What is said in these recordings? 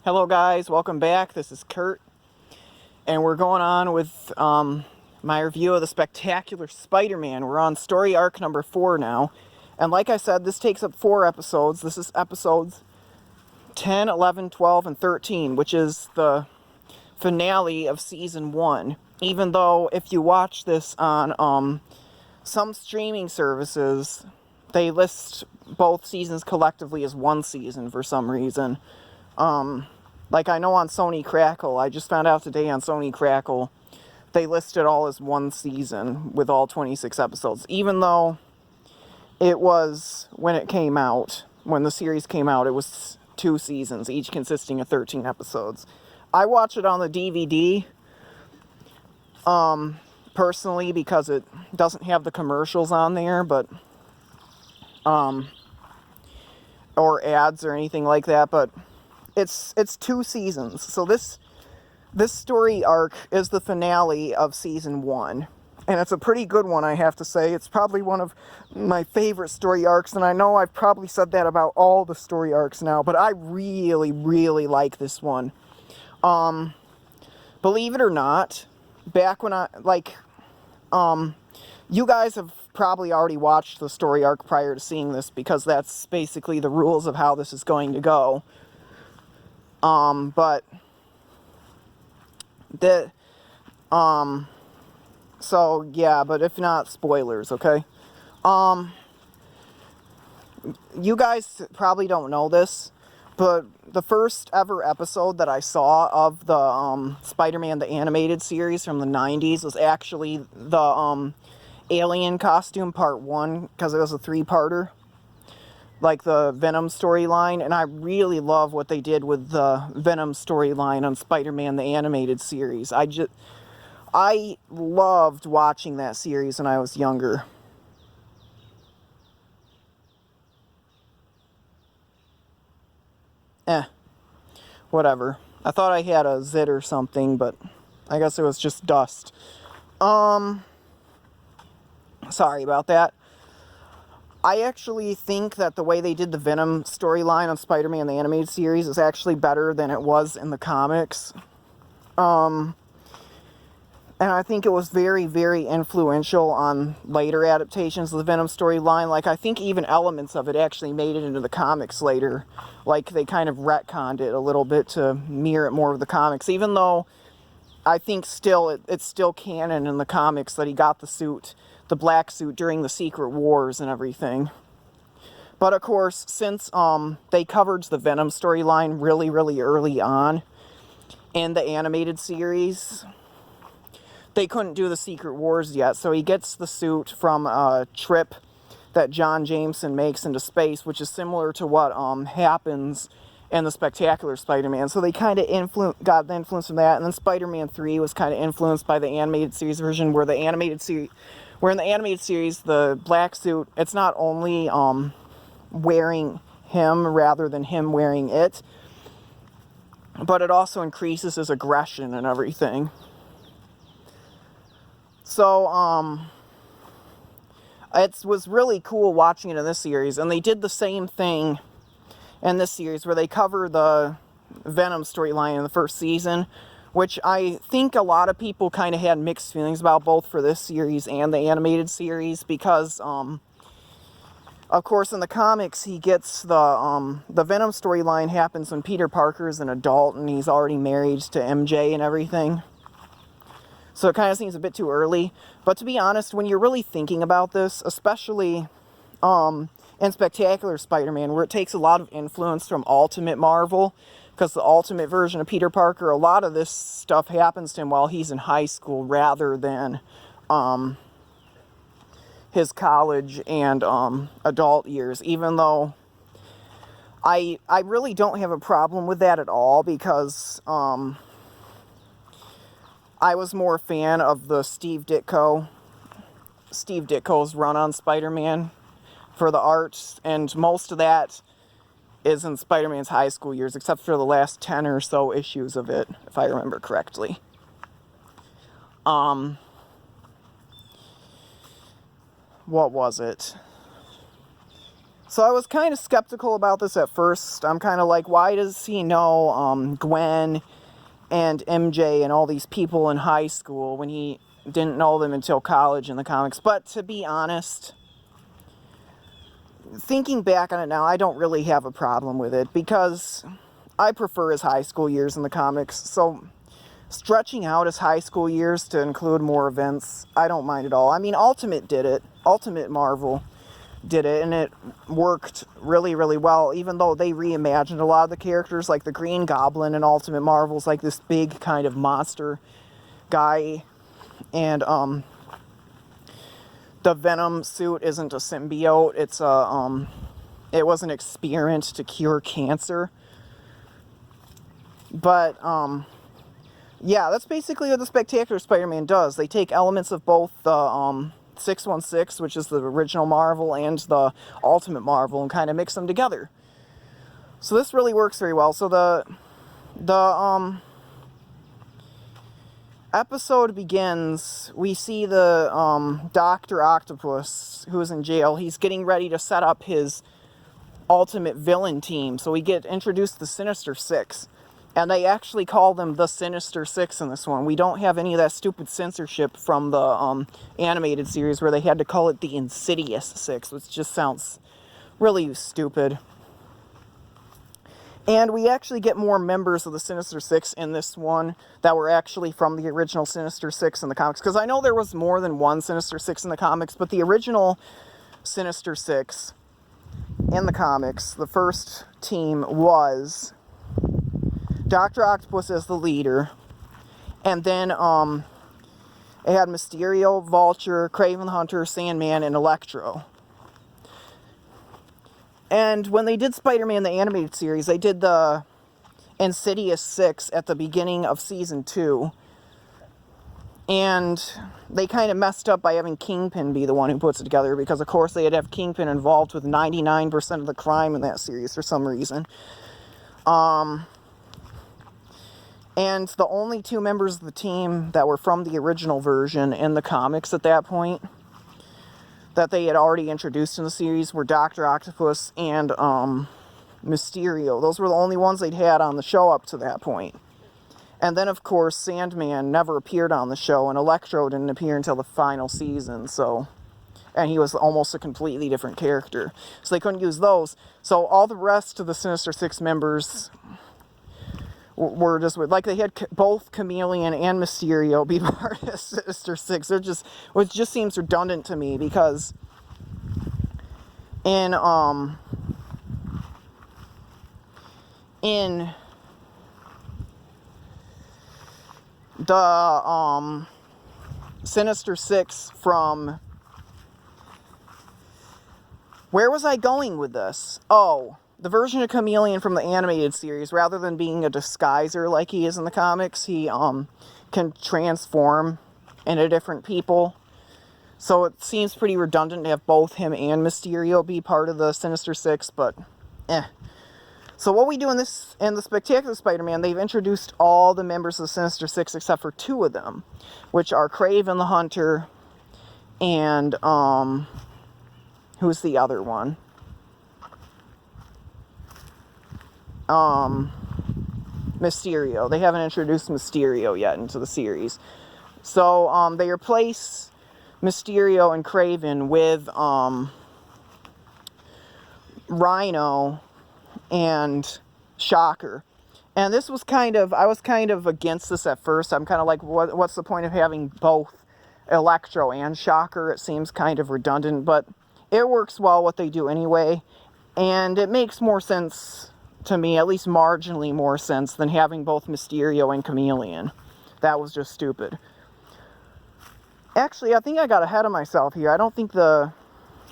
Hello guys, welcome back. This is Kurt, and we're going on with my review of the Spectacular Spider-Man. We're on story arc number 4 now, and like I said, this takes up 4 episodes. This is episodes 10, 11, 12, and 13, which is the finale of season 1. Even though if you watch this on some streaming services, they list both seasons collectively as one season for some reason. Like I know on Sony Crackle, I just found out today on Sony Crackle, they list it all as one season with all 26 episodes. Even though it was, when it came out, when the series came out, it was 2 seasons, each consisting of 13 episodes. I watch it on the DVD, personally, because it doesn't have the commercials on there, but, or ads or anything like that, but it's 2 seasons. So this story arc is the finale of season 1. And it's a pretty good one, I have to say. It's probably one of my favorite story arcs, and I know I've probably said that about all the story arcs now, but I really, really like this one. Believe it or not, back when you guys have probably already watched the story arc prior to seeing this, because that's basically the rules of how this is going to go. But so yeah, but if not, spoilers, okay? You guys probably don't know this, but the first ever episode that I saw of the, Spider-Man the Animated Series from the 90s was actually the, Alien Costume Part 1, because it was a 3-parter. Like the Venom storyline, and I really love what they did with the Venom storyline on Spider-Man the Animated Series. I loved watching that series when I was younger. Whatever. I thought I had a zit or something, but I guess it was just dust. Sorry about that. I actually think that the way they did the Venom storyline on Spider-Man the Animated Series is actually better than it was in the comics. And I think it was very, very influential on later adaptations of the Venom storyline. Like, I think even elements of it actually made it into the comics later. Like, they kind of retconned it a little bit to mirror it more of the comics. Even though I think still it's still canon in the comics that he got the suit, the black suit, during the Secret Wars and everything. But of course, since they covered the Venom storyline really, really early on in the animated series, they couldn't do the Secret Wars yet. So he gets the suit from a trip that John Jameson makes into space, which is similar to what happens in the Spectacular Spider-Man. So they kind of got the influence from that. And then Spider-Man 3 was kind of influenced by the animated series version, where in the animated series, the black suit, it's not only wearing him rather than him wearing it, but it also increases his aggression and everything. So, it was really cool watching it in this series, and they did the same thing in this series, where they cover the Venom storyline in the first season, which I think a lot of people kind of had mixed feelings about, both for this series and the animated series, because, of course, in the comics, he gets the Venom storyline happens when Peter Parker's an adult, and he's already married to MJ and everything. So it kind of seems a bit too early. But to be honest, when you're really thinking about this, especially in Spectacular Spider-Man, where it takes a lot of influence from Ultimate Marvel, because the Ultimate version of Peter Parker, a lot of this stuff happens to him while he's in high school rather than his college and adult years, even though I really don't have a problem with that at all, because I was more a fan of the Steve Ditko's run on Spider-Man for the art, and most of that is in Spider-Man's high school years, except for the last 10 or so issues of it, if I remember correctly. What was it? So I was kind of skeptical about this at first. I'm kind of like, why does he know Gwen and MJ and all these people in high school when he didn't know them until college in the comics? But to be honest, thinking back on it now, I don't really have a problem with it because I prefer his high school years in the comics. So stretching out his high school years to include more events, I don't mind at all. I mean, Ultimate did it. Ultimate Marvel did it, and it worked really, really well, even though they reimagined a lot of the characters, like the Green Goblin in Ultimate Marvel's like this big kind of monster guy, and the Venom suit isn't a symbiote, it's a it was an experiment to cure cancer. But yeah, that's basically what the Spectacular Spider-Man does. They take elements of both the 616, which is the original Marvel, and the Ultimate Marvel, and kind of mix them together. So this really works very well. So the episode begins, we see the Dr. Octopus, who's in jail. He's getting ready to set up his ultimate villain team. So we get introduced to the Sinister Six. And they actually call them the Sinister Six in this one. We don't have any of that stupid censorship from the animated series where they had to call it the Insidious Six, which just sounds really stupid. And we actually get more members of the Sinister Six in this one that were actually from the original Sinister Six in the comics. Because I know there was more than one Sinister Six in the comics, but the original Sinister Six in the comics, the first team was Dr. Octopus as the leader, and then it had Mysterio, Vulture, Kraven the Hunter, Sandman, and Electro. And when they did Spider-Man the animated series, they did the Insidious Six at the beginning of season 2. And they kind of messed up by having Kingpin be the one who puts it together, because of course they'd have Kingpin involved with 99% of the crime in that series for some reason. And the only two members of the team that were from the original version in the comics at that point, that they had already introduced in the series, were Dr. Octopus and Mysterio. Those were the only ones they'd had on the show up to that point. And then, of course, Sandman never appeared on the show, and Electro didn't appear until the final season, so... And he was almost a completely different character. So they couldn't use those. So all the rest of the Sinister Six members were just like, they had both Chameleon and Mysterio be part of Sinister Six. They're just, which just seems redundant to me, because in the Sinister Six from, where was I going with this? Oh, the version of Chameleon from the animated series, rather than being a disguiser like he is in the comics, he can transform into different people. So it seems pretty redundant to have both him and Mysterio be part of the Sinister Six, but So what we do in the Spectacular Spider-Man, they've introduced all the members of the Sinister Six except for two of them, which are Kraven the Hunter and who's the other one? Mysterio. They haven't introduced Mysterio yet into the series. So, they replace Mysterio and Kraven with, Rhino and Shocker. And this was I was kind of against this at first. I'm kind of like, what's the point of having both Electro and Shocker? It seems kind of redundant, but it works well what they do anyway. And it makes more sense to me, at least marginally more sense, than having both Mysterio and Chameleon. That was just stupid. Actually, I think I got ahead of myself here. I don't think the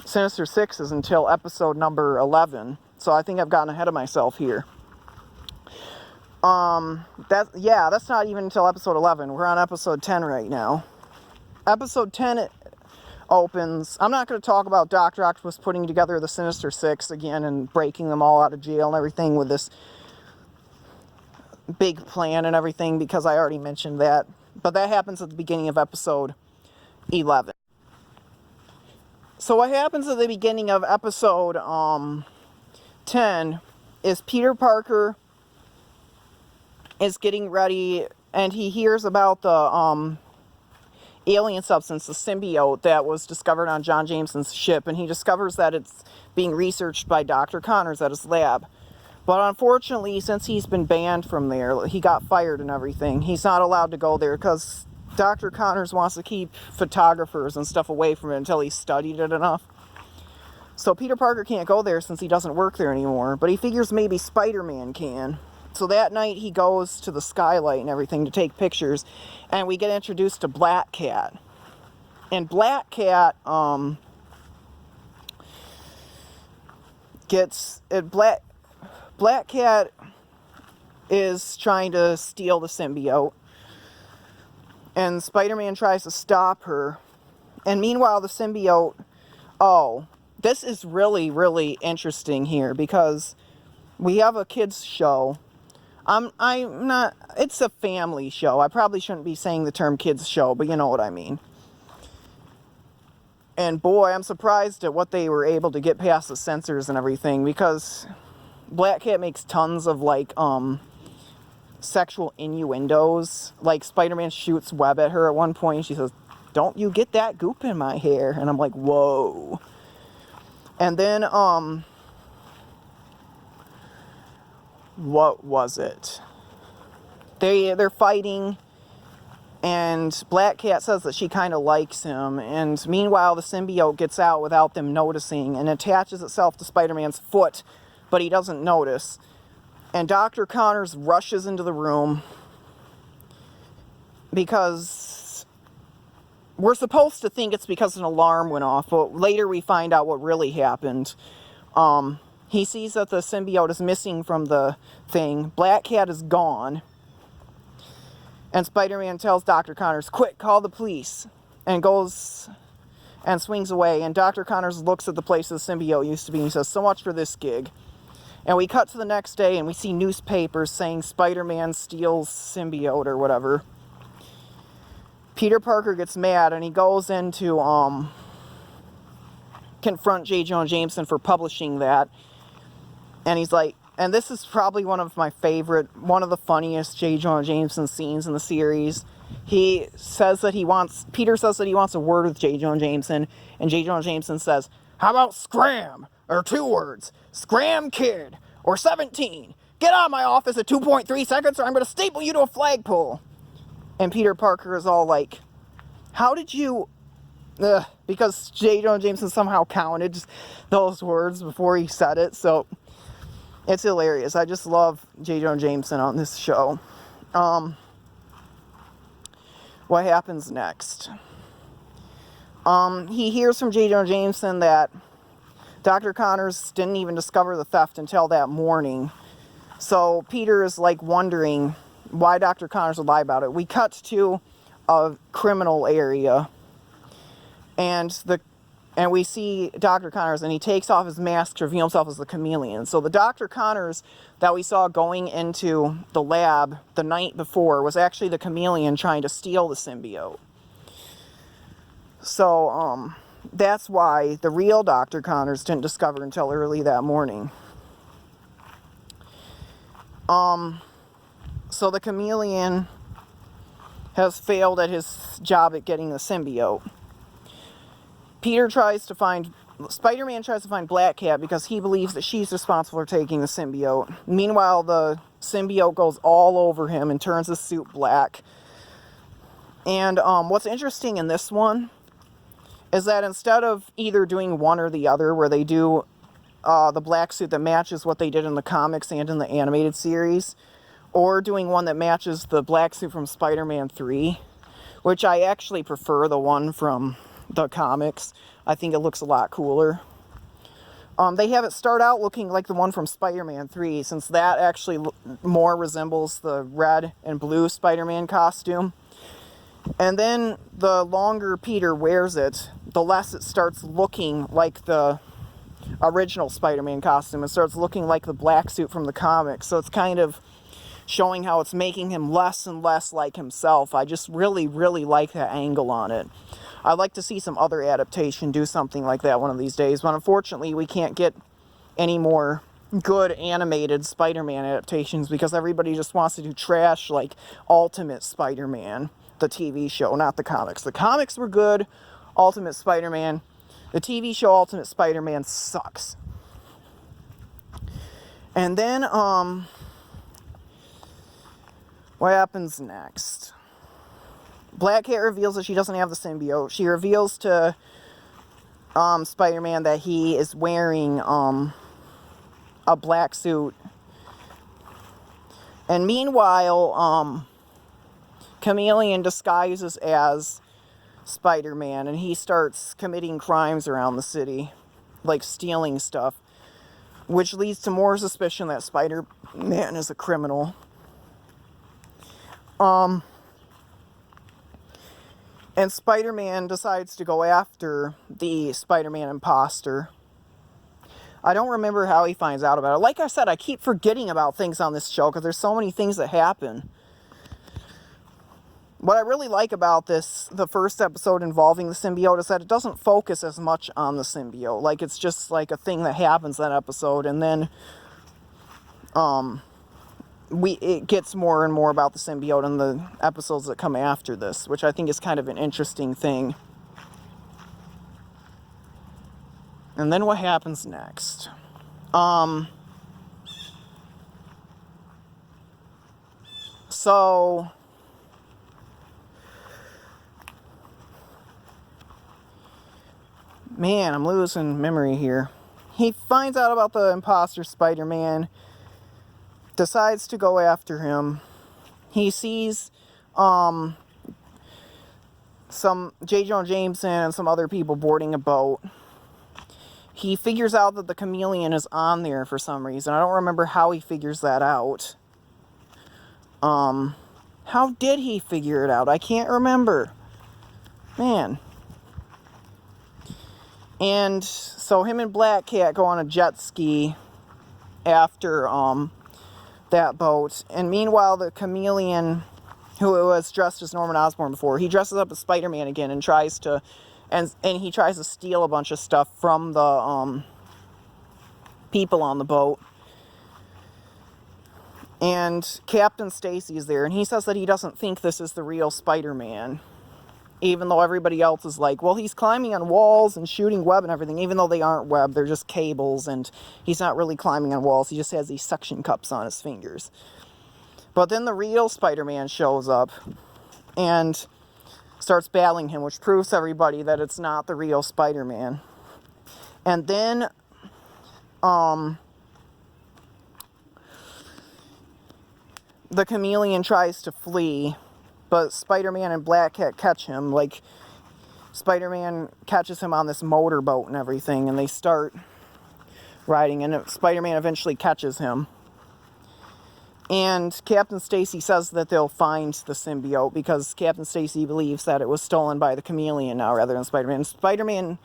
Sinister Six is until episode number 11. So I think I've gotten ahead of myself here. That's not even until episode 11. We're on episode 10 right now. Episode 10 opens. I'm not going to talk about Dr. Octopus putting together the Sinister Six again and breaking them all out of jail and everything with this big plan and everything, because I already mentioned that. But that happens at the beginning of episode 11. So what happens at the beginning of episode 10 is Peter Parker is getting ready, and he hears about the alien substance, the symbiote, that was discovered on John Jameson's ship, and he discovers that it's being researched by Dr. Connors at his lab. But unfortunately, since he's been banned from there, he got fired and everything, he's not allowed to go there because Dr. Connors wants to keep photographers and stuff away from it until he's studied it enough. So Peter Parker can't go there since he doesn't work there anymore, but he figures maybe Spider-Man can. So that night he goes to the skylight and everything to take pictures, and we get introduced to Black Cat. And Black Cat Black Cat is trying to steal the symbiote, and Spider-Man tries to stop her. And meanwhile, the symbiote... Oh, this is really, really interesting here, because we have a kids show. I'm not... It's a family show. I probably shouldn't be saying the term kids show, but you know what I mean. And boy, I'm surprised at what they were able to get past the censors and everything, because Black Cat makes tons of, like, sexual innuendos. Like, Spider-Man shoots web at her at one point, and she says, "Don't you get that goop in my hair?" And I'm like, whoa. And then, what was it? They're fighting, and Black Cat says that she kind of likes him, and meanwhile the symbiote gets out without them noticing and attaches itself to Spider-Man's foot, but he doesn't notice. And Dr. Connors rushes into the room because we're supposed to think it's because an alarm went off, but later we find out what really happened. He sees that the symbiote is missing from the thing. Black Cat is gone. And Spider-Man tells Dr. Connors, "Quick, call the police," and goes and swings away. And Dr. Connors looks at the place the symbiote used to be, and he says, "So much for this gig." And we cut to the next day, and we see newspapers saying Spider-Man steals symbiote or whatever. Peter Parker gets mad, and he goes in to confront J. Jonah Jameson for publishing that. And he's like, and this is probably one of the funniest J. Jonah Jameson scenes in the series. Peter says that he wants a word with J. Jonah Jameson, and J. Jonah Jameson says, "How about scram?" Or 2 words. "Scram, kid." Or 17. "Get out of my office at 2.3 seconds or I'm going to staple you to a flagpole." And Peter Parker is all like, "How did you..." Because J. Jonah Jameson somehow counted those words before he said it, so it's hilarious. I just love J. Jonah Jameson on this show. What happens next? He hears from J. Jonah Jameson that Dr. Connors didn't even discover the theft until that morning. So Peter is like wondering why Dr. Connors would lie about it. We cut to a criminal area, and we see Dr. Connors, and he takes off his mask to reveal himself as the Chameleon. So the Dr. Connors that we saw going into the lab the night before was actually the Chameleon trying to steal the symbiote. So, that's why the real Dr. Connors didn't discover until early that morning. So the Chameleon has failed at his job at getting the symbiote. Spider-Man tries to find Black Cat because he believes that she's responsible for taking the symbiote. Meanwhile, the symbiote goes all over him and turns his suit black. And what's interesting in this one is that instead of either doing one or the other, where they do the black suit that matches what they did in the comics and in the animated series, or doing one that matches the black suit from Spider-Man 3, which I actually prefer the one from the comics. I think it looks a lot cooler. They have it start out looking like the one from Spider-Man 3, since that actually more resembles the red and blue Spider-Man costume. And then the longer Peter wears it, the less it starts looking like the original Spider-Man costume. It starts looking like the black suit from the comics. So it's kind of showing how it's making him less and less like himself. I just really, really like that angle on it. I'd like to see some other adaptation do something like that one of these days, but unfortunately we can't get any more good animated Spider-Man adaptations because everybody just wants to do trash like Ultimate Spider-Man, the TV show, not the comics. The comics were good, Ultimate Spider-Man. The TV show Ultimate Spider-Man sucks. And then, what happens next? Black Cat reveals that she doesn't have the symbiote. She reveals to Spider-Man that he is wearing a black suit. And meanwhile, Chameleon disguises as Spider-Man, and he starts committing crimes around the city, like stealing stuff, which leads to more suspicion that Spider-Man is a criminal. And Spider-Man decides to go after the Spider-Man imposter. I don't remember how he finds out about it. Like I said, I keep forgetting about things on this show because there's so many things that happen. What I really like about this, the first episode involving the symbiote, is that it doesn't focus as much on the symbiote. Like, it's just like a thing that happens that episode, and then it gets more and more about the symbiote in the episodes that come after this, which I think is kind of an interesting thing. And then what happens next? So man, I'm losing memory here. He finds out about the imposter Spider-Man, decides to go after him. He sees some J. Jonah Jameson and some other people boarding a boat. He figures out that the Chameleon is on there for some reason. I don't remember how he figures that out. How did he figure it out? I can't remember. Man. And so him and Black Cat go on a jet ski after that boat. And meanwhile, the Chameleon, who was dressed as Norman Osborn before, he dresses up as Spider-Man again and tries to he tries to steal a bunch of stuff from the people on the boat. And Captain Stacy is there, and he says that he doesn't think this is the real Spider-Man, even though everybody else is like, well, he's climbing on walls and shooting web and everything, even though they aren't web, they're just cables, and he's not really climbing on walls, he just has these suction cups on his fingers. But then the real Spider-Man shows up and starts battling him, which proves to everybody that it's not the real Spider-Man. And then the Chameleon tries to flee, but Spider-Man and Black Cat catch him. Like, Spider-Man catches him on this motorboat and everything, and they start riding, and Spider-Man eventually catches him. And Captain Stacy says that they'll find the symbiote because Captain Stacy believes that it was stolen by the Chameleon now rather than Spider-Man. Spider-Man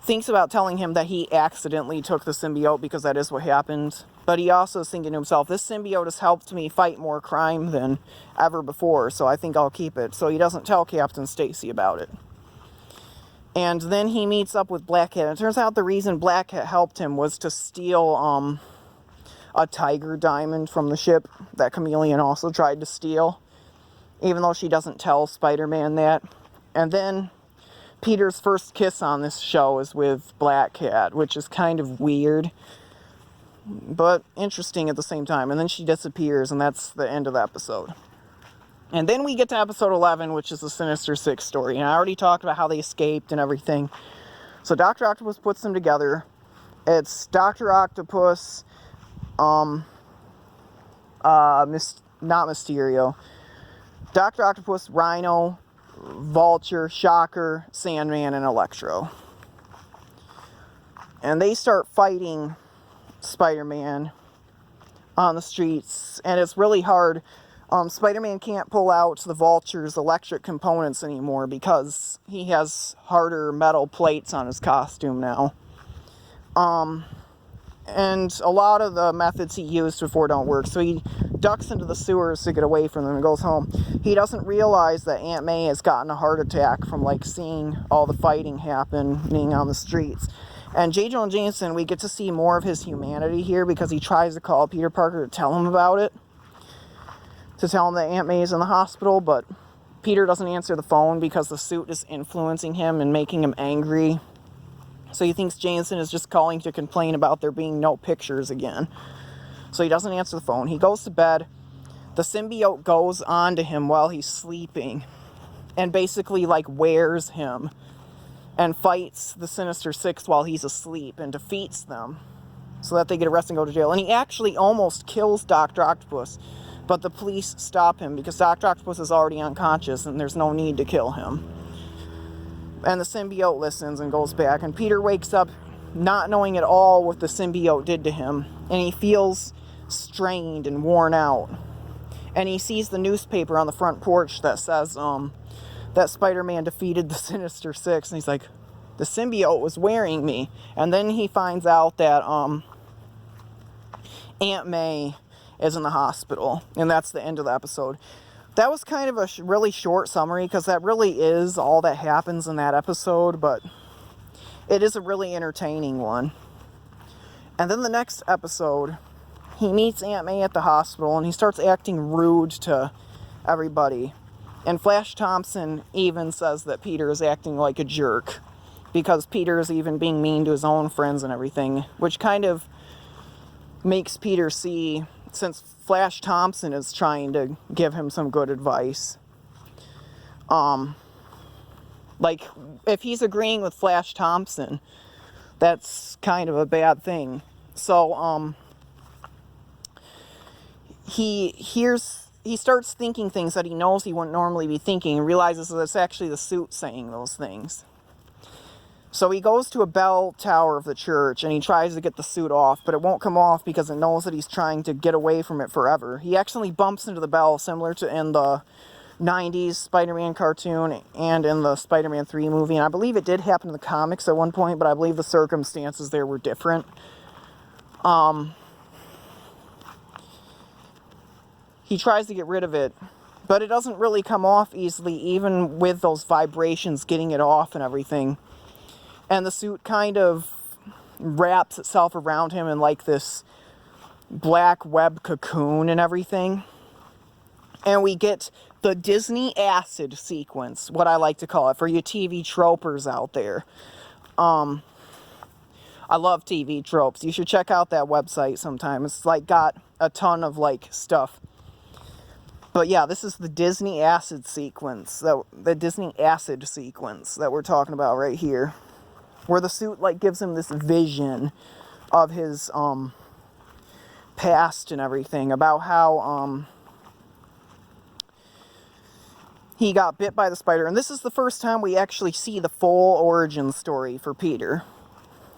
thinks about telling him that he accidentally took the symbiote because that is what happened. But he also is thinking to himself, this symbiote has helped me fight more crime than ever before, so I think I'll keep it. So he doesn't tell Captain Stacy about it. And then he meets up with Black Cat. It turns out the reason Black Cat helped him was to steal a tiger diamond from the ship that Chameleon also tried to steal, even though she doesn't tell Spider-Man that. And then Peter's first kiss on this show is with Black Cat, which is kind of weird, but interesting at the same time. And then she disappears, and that's the end of the episode. And then we get to episode 11, which is the Sinister Six story. And I already talked about how they escaped and everything. So Dr. Octopus puts them together. It's Dr. Octopus, not Mysterio, Dr. Octopus, Rhino, Vulture, Shocker, Sandman, and Electro. And they start fighting Spider-Man on the streets, and it's really hard. Spider-Man can't pull out the Vulture's electric components anymore because he has harder metal plates on his costume now. And a lot of the methods he used before don't work. So he ducks into the sewers to get away from them and goes home. He doesn't realize that Aunt May has gotten a heart attack from like seeing all the fighting happening on the streets. And J. Jonah Jameson, we get to see more of his humanity here because he tries to call Peter Parker to tell him about it. To tell him that Aunt May is in the hospital, but Peter doesn't answer the phone because the suit is influencing him and making him angry. So he thinks Jameson is just calling to complain about there being no pictures again. So he doesn't answer the phone. He goes to bed. The symbiote goes on to him while he's sleeping and basically like wears him and fights the Sinister Six while he's asleep and defeats them so that they get arrested and go to jail. And he actually almost kills Dr. Octopus, but the police stop him because Dr. Octopus is already unconscious and there's no need to kill him. And the symbiote listens and goes back. And Peter wakes up not knowing at all what the symbiote did to him. And he feels strained and worn out. And he sees the newspaper on the front porch that says that Spider-Man defeated the Sinister Six. And he's like, the symbiote was wearing me. And then he finds out that Aunt May is in the hospital. And that's the end of the episode. That was kind of a really short summary because that really is all that happens in that episode, but it is a really entertaining one. And then the next episode, he meets Aunt May at the hospital and he starts acting rude to everybody. And Flash Thompson even says that Peter is acting like a jerk because Peter is even being mean to his own friends and everything, which kind of makes Peter see, since Flash Thompson is trying to give him some good advice. Like, if he's agreeing with Flash Thompson, that's kind of a bad thing. So, he starts thinking things that he knows he wouldn't normally be thinking and realizes that it's actually the suit saying those things. So he goes to a bell tower of the church and he tries to get the suit off, but it won't come off because it knows that he's trying to get away from it forever. He actually bumps into the bell, similar to in the 90s Spider-Man cartoon and in the Spider-Man 3 movie. And I believe it did happen in the comics at one point, but I believe the circumstances there were different. He tries to get rid of it, but it doesn't really come off easily, even with those vibrations getting it off and everything. And the suit kind of wraps itself around him in like this black web cocoon and everything. And we get the Disney acid sequence, what I like to call it, for you TV tropers out there. I love TV tropes. You should check out that website sometime. It's like got a ton of like stuff. But yeah, this is the Disney acid sequence, the Disney acid sequence that we're talking about right here. Where the suit like gives him this vision of his past and everything, about how he got bit by the spider. And this is the first time we actually see the full origin story for Peter.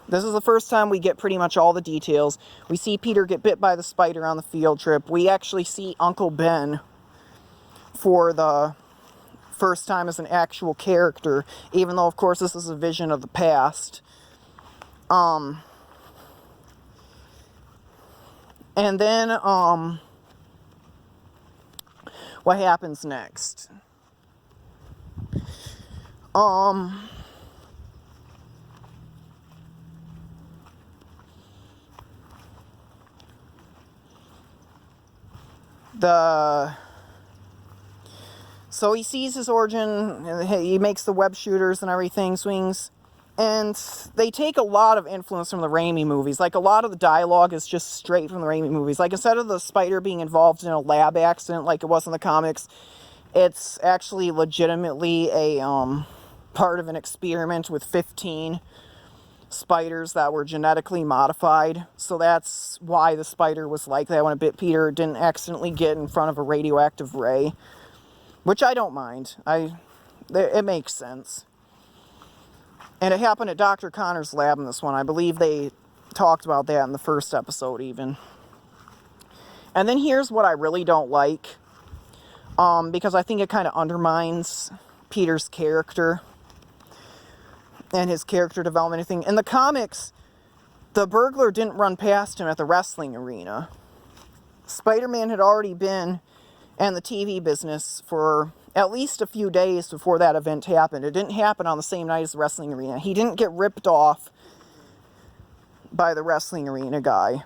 This is the first time we get pretty much all the details. We see Peter get bit by the spider on the field trip. We actually see Uncle Ben for the first time as an actual character, even though of course this is a vision of the past. And then what happens next? So he sees his origin, and he makes the web shooters and everything, swings, and they take a lot of influence from the Raimi movies. Like, a lot of the dialogue is just straight from the Raimi movies. Like, instead of the spider being involved in a lab accident like it was in the comics, it's actually legitimately a part of an experiment with 15 spiders that were genetically modified. So that's why the spider was like that when it bit Peter. It didn't accidentally get in front of a radioactive ray. Which I don't mind. It makes sense. And it happened at Dr. Connor's lab in this one. I believe they talked about that in the first episode even. And then here's what I really don't like. Because I think it kind of undermines Peter's character. And his character development and everything. In the comics, the burglar didn't run past him at the wrestling arena. Spider-Man had already been in the TV business for at least a few days before that event happened. It didn't happen on the same night as the wrestling arena. He didn't get ripped off by the wrestling arena guy.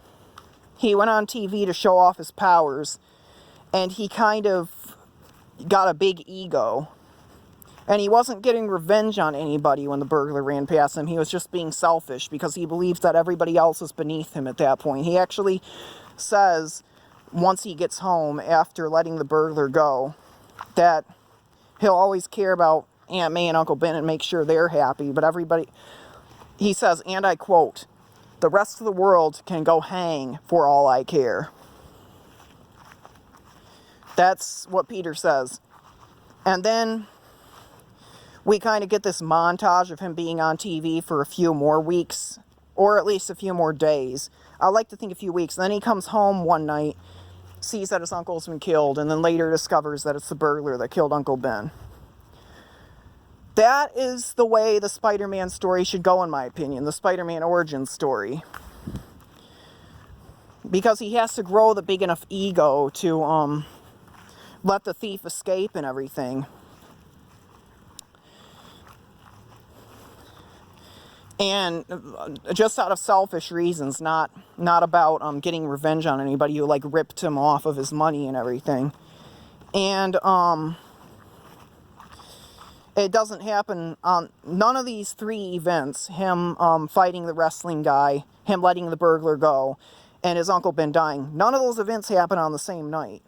He went on TV to show off his powers, and he kind of got a big ego. And he wasn't getting revenge on anybody when the burglar ran past him. He was just being selfish because he believes that everybody else is beneath him at that point. He actually says, once he gets home, after letting the burglar go, that he'll always care about Aunt May and Uncle Ben and make sure they're happy. But everybody, he says, and I quote, "The rest of the world can go hang for all I care." That's what Peter says. And then we kind of get this montage of him being on TV for a few more weeks, or at least a few more days. I like to think a few weeks. And then he comes home one night, sees that his uncle's been killed, and then later discovers that it's the burglar that killed Uncle Ben. That is the way the Spider-Man story should go, in my opinion, the Spider-Man origin story. Because he has to grow the big enough ego to let the thief escape and everything. And just out of selfish reasons, not about getting revenge on anybody who like ripped him off of his money and everything. And it doesn't happen on none of these three events, him fighting the wrestling guy, him letting the burglar go, and his Uncle Ben dying. None of those events happen on the same night,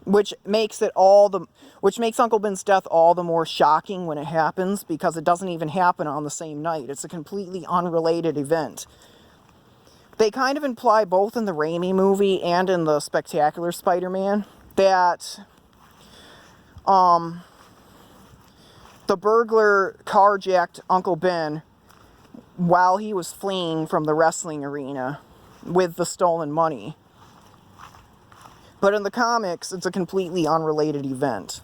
which makes Uncle Ben's death all the more shocking when it happens, because it doesn't even happen on the same night. It's a completely unrelated event. They kind of imply both in the Raimi movie and in the Spectacular Spider-Man that the burglar carjacked Uncle Ben while he was fleeing from the wrestling arena with the stolen money. But in the comics, it's a completely unrelated event.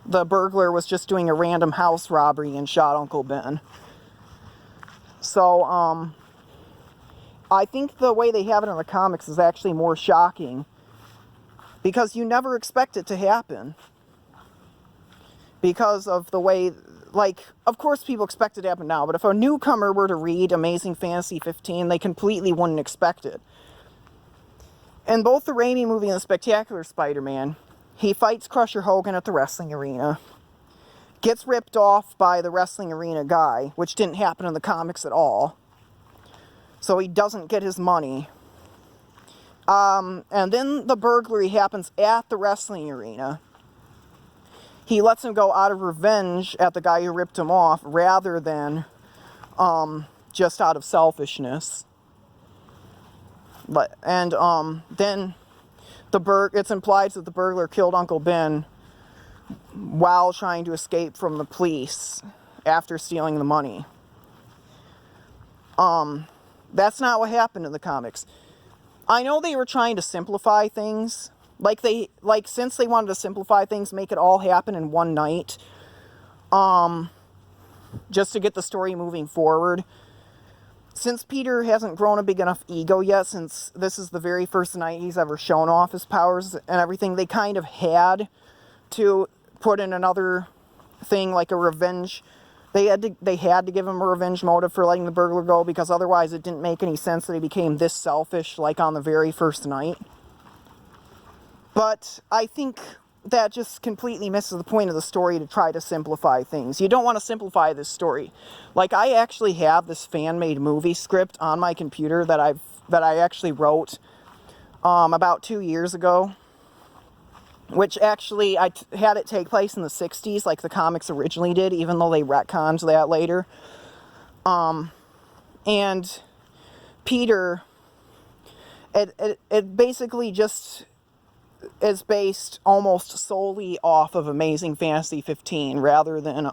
The burglar was just doing a random house robbery and shot Uncle Ben. So, I think the way they have it in the comics is actually more shocking, because you never expect it to happen. Because of the way, like, of course people expect it to happen now, but if a newcomer were to read Amazing Fantasy 15, they completely wouldn't expect it. In both the Raimi movie and the Spectacular Spider-Man, he fights Crusher Hogan at the wrestling arena, gets ripped off by the wrestling arena guy, which didn't happen in the comics at all, so he doesn't get his money. And then the burglary happens at the wrestling arena. He lets him go out of revenge at the guy who ripped him off, rather than just out of selfishness. Then it's implied that the burglar killed Uncle Ben while trying to escape from the police after stealing the money. That's not what happened in the comics. I know they were trying to simplify things. Since they wanted to simplify things, make it all happen in one night, just to get the story moving forward. Since Peter hasn't grown a big enough ego yet, since this is the very first night he's ever shown off his powers and everything, they kind of had to put in another thing, like a revenge. They had to give him a revenge motive for letting the burglar go, because otherwise it didn't make any sense that he became this selfish, like on the very first night. But I think that just completely misses the point of the story to try to simplify things. You don't want to simplify this story. Like, I actually have this fan-made movie script on my computer that I actually wrote about 2 years ago, which actually I had it take place in the 60s, like the comics originally did, even though they retconned that later. And Peter, it basically just is based almost solely off of Amazing Fantasy 15, rather than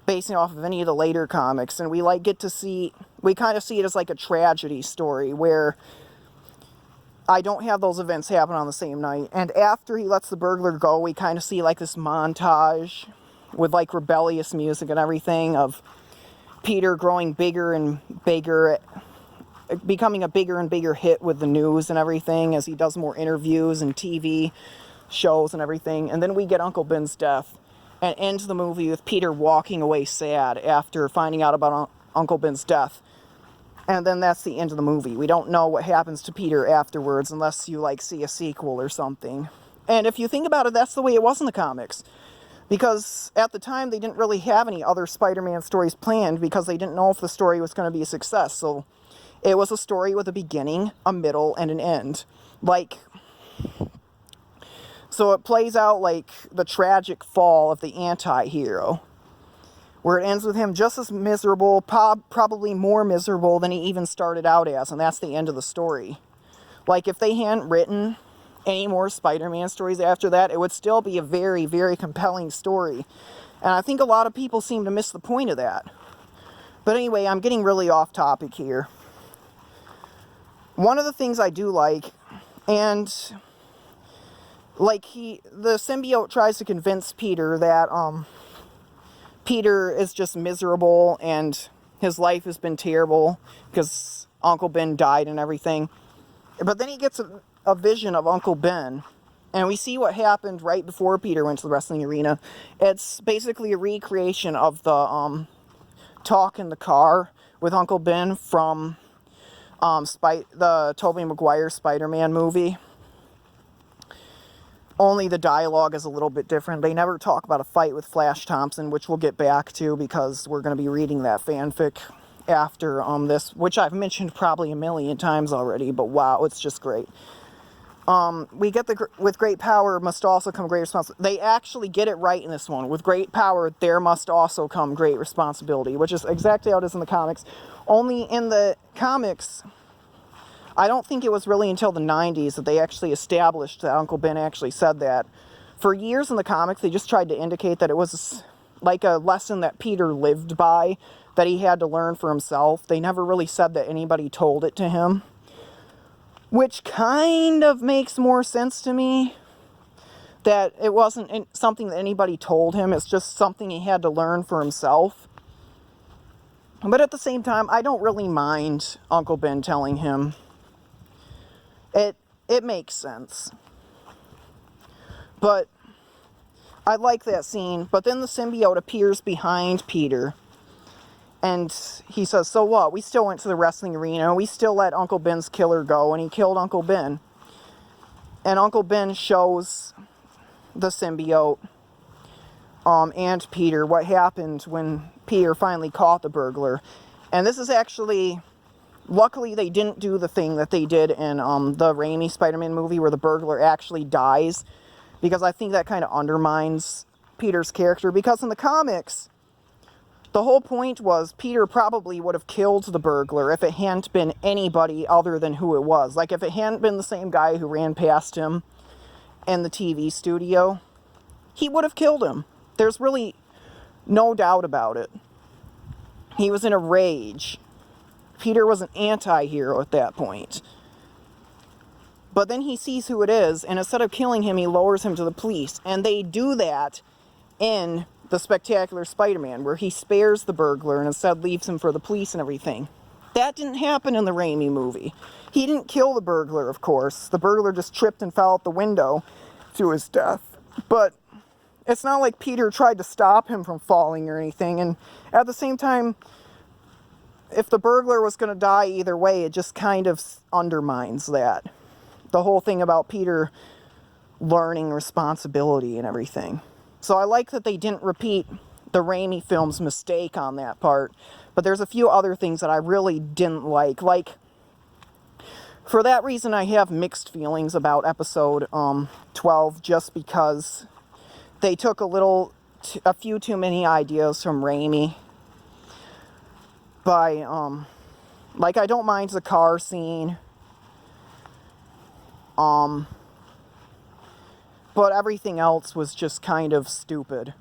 basing off of any of the later comics. And we kind of see it as like a tragedy story, where I don't have those events happen on the same night. And after he lets the burglar go, we kind of see like this montage with like rebellious music and everything of Peter growing bigger and bigger becoming a bigger and bigger hit with the news and everything as he does more interviews and TV shows and everything. And then we get Uncle Ben's death and ends the movie with Peter walking away sad after finding out about Uncle Ben's death. And then that's the end of the movie. We don't know what happens to Peter afterwards unless you, like, see a sequel or something. And if you think about it, that's the way it was in the comics. Because at the time, they didn't really have any other Spider-Man stories planned because they didn't know if the story was going to be a success. So it was a story with a beginning, a middle, and an end. Like, so it plays out like the tragic fall of the anti-hero, where it ends with him just as miserable, probably more miserable than he even started out as, and that's the end of the story. Like, if they hadn't written any more Spider-Man stories after that, it would still be a very, very compelling story. And I think a lot of people seem to miss the point of that. But anyway, I'm getting really off topic here. One of the things I do like, and like the symbiote tries to convince Peter that Peter is just miserable and his life has been terrible because Uncle Ben died and everything. But then he gets a vision of Uncle Ben, and we see what happened right before Peter went to the wrestling arena. It's basically a recreation of the talk in the car with Uncle Ben from the Tobey Maguire Spider-Man movie. Only the dialogue is a little bit different. They never talk about a fight with Flash Thompson, which we'll get back to because we're going to be reading that fanfic after this, which I've mentioned probably a million times already, but wow, it's just great. We get with great power must also come great responsibility. They actually get it right in this one. With great power, there must also come great responsibility, which is exactly how it is in the comics. Only in the comics, I don't think it was really until the 90s that they actually established that Uncle Ben actually said that. For years in the comics, they just tried to indicate that it was like a lesson that Peter lived by, that he had to learn for himself. They never really said that anybody told it to him, which kind of makes more sense to me, that it wasn't something that anybody told him. It's just something he had to learn for himself. But at the same time, I don't really mind Uncle Ben telling him. It makes sense. But I like that scene. But then the symbiote appears behind Peter. And he says, so what? We still went to the wrestling arena. We still let Uncle Ben's killer go. And he killed Uncle Ben. And Uncle Ben shows the symbiote and Peter what happened when Peter finally caught the burglar. And this is actually... Luckily, they didn't do the thing that they did in the Raimi Spider-Man movie where the burglar actually dies, because I think that kind of undermines Peter's character. Because in the comics, the whole point was Peter probably would have killed the burglar if it hadn't been anybody other than who it was. Like, if it hadn't been the same guy who ran past him in the TV studio, he would have killed him. There's really no doubt about it. He was in a rage. Peter was an anti-hero at that point. But then he sees who it is, and instead of killing him, he lowers him to the police. And they do that in the Spectacular Spider-Man, where he spares the burglar and instead leaves him for the police and everything. That didn't happen in the Raimi movie. He didn't kill the burglar, of course. The burglar just tripped and fell out the window to his death. But it's not like Peter tried to stop him from falling or anything. And at the same time, if the burglar was going to die either way, it just kind of undermines that. The whole thing about Peter learning responsibility and everything. So I like that they didn't repeat the Raimi film's mistake on that part. But there's a few other things that I really didn't like. Like, for that reason, I have mixed feelings about episode 12, just because they took a few too many ideas from Raimi. Like, I don't mind the car scene. But everything else was just kind of stupid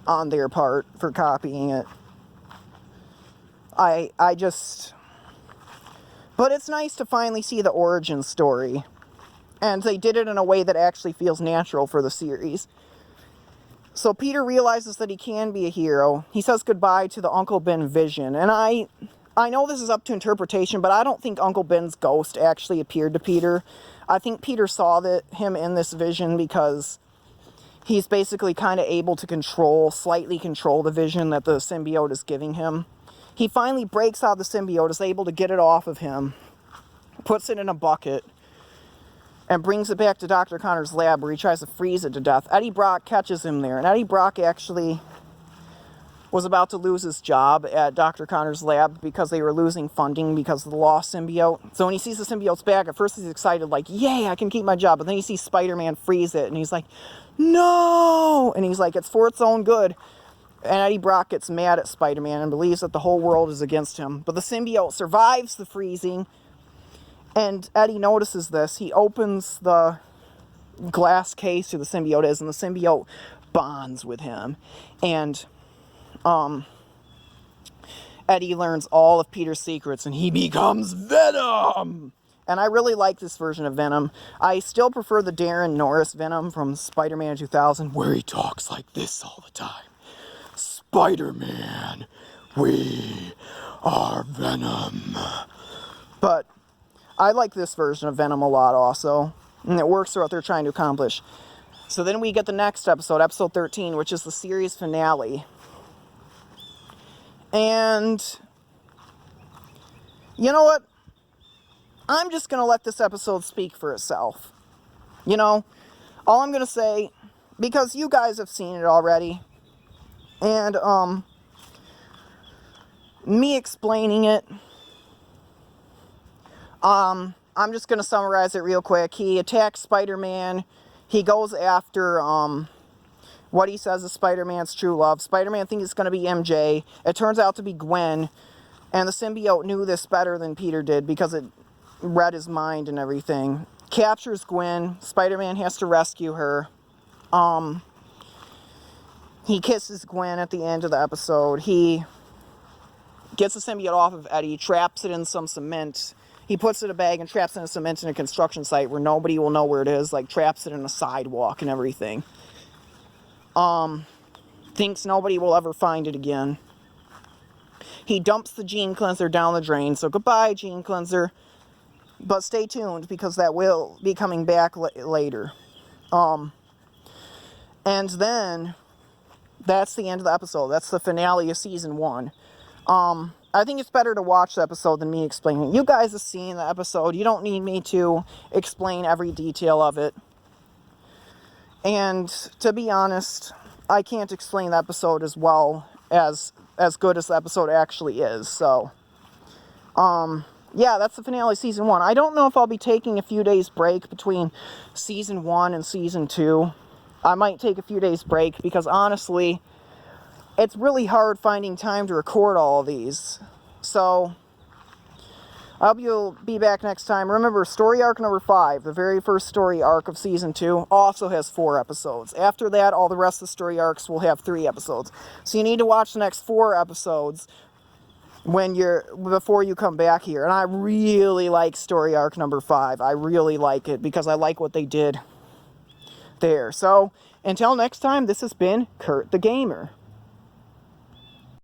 on their part for copying it. But it's nice to finally see the origin story. And they did it in a way that actually feels natural for the series. So Peter realizes that he can be a hero. He says goodbye to the Uncle Ben vision. And I I know this is up to interpretation, but I don't think Uncle Ben's ghost actually appeared to Peter. I think Peter saw him in this vision because he's basically kind of able to slightly control the vision that the symbiote is giving him. He finally breaks out the symbiote, is able to get it off of him, puts it in a bucket, and brings it back to Dr. Connor's lab where he tries to freeze it to death. Eddie Brock catches him there, and Eddie Brock actually was about to lose his job at Dr. Connor's lab because they were losing funding because of the lost symbiote. So when he sees the symbiote's back, at first he's excited, like, yay, I can keep my job. But then he sees Spider-Man freeze it, and he's like, no! And he's like, it's for its own good. And Eddie Brock gets mad at Spider-Man and believes that the whole world is against him. But the symbiote survives the freezing, and Eddie notices this. He opens the glass case where the symbiote is, and the symbiote bonds with him. And Eddie learns all of Peter's secrets, and he becomes Venom! And I really like this version of Venom. I still prefer the Darren Norris Venom from Spider-Man 2000, where he talks like this all the time. Spider-Man, we are Venom. But I like this version of Venom a lot also, and it works for what they're trying to accomplish. So then we get the next episode, episode 13, which is the series finale. And you know what? I'm just going to let this episode speak for itself. You know, all I'm going to say, because you guys have seen it already, and me explaining it, I'm just going to summarize it real quick. He attacks Spider-Man. He goes after what he says is Spider-Man's true love. Spider-Man thinks it's going to be MJ. It turns out to be Gwen. And the symbiote knew this better than Peter did because it read his mind and everything. Captures Gwen. Spider-Man has to rescue her. He kisses Gwen at the end of the episode. He gets the symbiote off of Eddie, traps it in some cement. He puts it in a bag and traps it in cement in a construction site where nobody will know where it is. Like, traps it in a sidewalk and everything. Thinks nobody will ever find it again. He dumps the gene cleanser down the drain. So goodbye, gene cleanser. But stay tuned because that will be coming back later. And then that's the end of the episode. That's the finale of season 1. I think it's better to watch the episode than me explaining it. You guys have seen the episode. You don't need me to explain every detail of it. And to be honest, I can't explain the episode as well as good as the episode actually is. So, yeah, that's the finale of season 1. I don't know if I'll be taking a few days break between season 1 and season 2. I might take a few days break because honestly, it's really hard finding time to record all of these. So, I hope you'll be back next time. Remember, story arc number 5, the very first story arc of Season 2, also has 4 episodes. After that, all the rest of the story arcs will have 3 episodes. So you need to watch the next 4 episodes before you come back here. And I really like story arc number 5. I really like it because I like what they did there. So, until next time, this has been Kurt the Gamer.